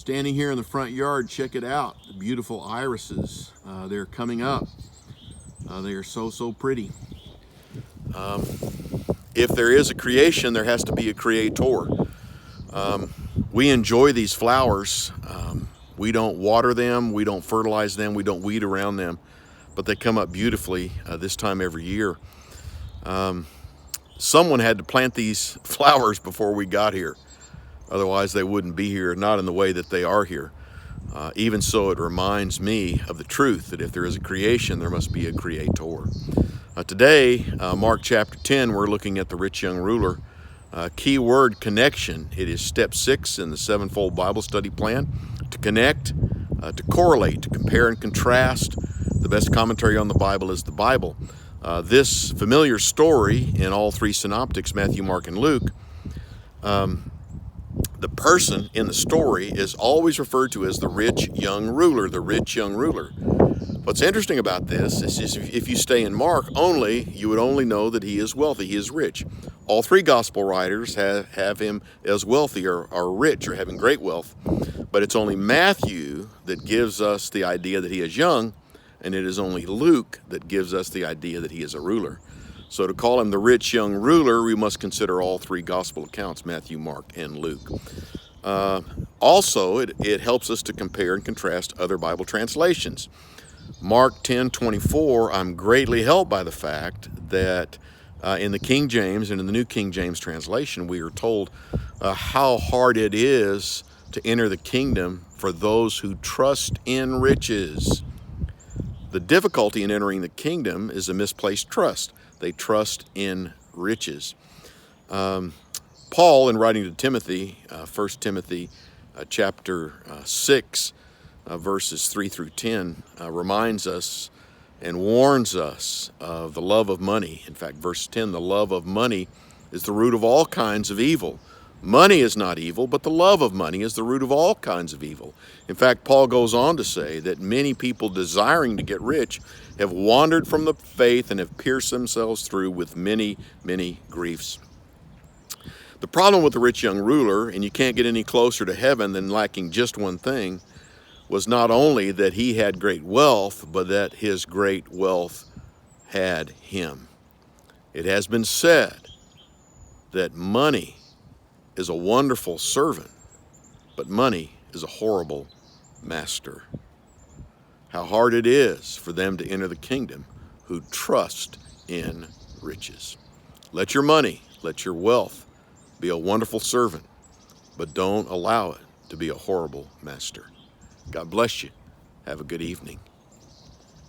Standing here in the front yard, check it out. The beautiful irises. They're coming up. They are so pretty. If there is a creation, there has to be a creator. We enjoy these flowers. We don't water them, we don't fertilize them, we don't weed around them, but they come up beautifully this time every year. Someone had to plant these flowers before we got here. Otherwise they wouldn't be here, not in the way that they are here. Even so, it reminds me of the truth that if there is a creation, there must be a creator. Today, Mark chapter 10, we're looking at the rich young ruler. Key word, connection. It is step 6 in the sevenfold Bible study plan. To connect, to correlate, to compare and contrast. The best commentary on the Bible is the Bible. This familiar story in all three synoptics, Matthew, Mark, and Luke, the person in the story is always referred to as the rich young ruler, the rich young ruler. What's interesting about this is if you stay in Mark only, you would only know that he is wealthy, he is rich. All three gospel writers have him as wealthy or rich or having great wealth, but it's only Matthew that gives us the idea that he is young, and it is only Luke that gives us the idea that he is a ruler. So to call him the rich young ruler, we must consider all three gospel accounts, Matthew, Mark, and Luke. Also, it helps us to compare and contrast other Bible translations. Mark 10:24, I'm greatly helped by the fact that in the King James and in the New King James translation, we are told how hard it is to enter the kingdom for those who trust in riches. The difficulty in entering the kingdom is a misplaced trust. They trust in riches. Paul, in writing to Timothy, 1 Timothy chapter 6, verses 3 through 10, reminds us and warns us of the love of money. In fact, verse 10, the love of money is the root of all kinds of evil. Money is not evil, but the love of money is the root of all kinds of evil. In fact, Paul goes on to say that many people desiring to get rich have wandered from the faith and have pierced themselves through with many griefs. The problem with the rich young ruler, and you can't get any closer to heaven than lacking just one thing, was not only that he had great wealth, but that his great wealth had him. It has been said that money is a wonderful servant, but money is a horrible master. How hard it is for them to enter the kingdom who trust in riches. Let your money, let your wealth be a wonderful servant, but don't allow it to be a horrible master. God bless you. Have a good evening.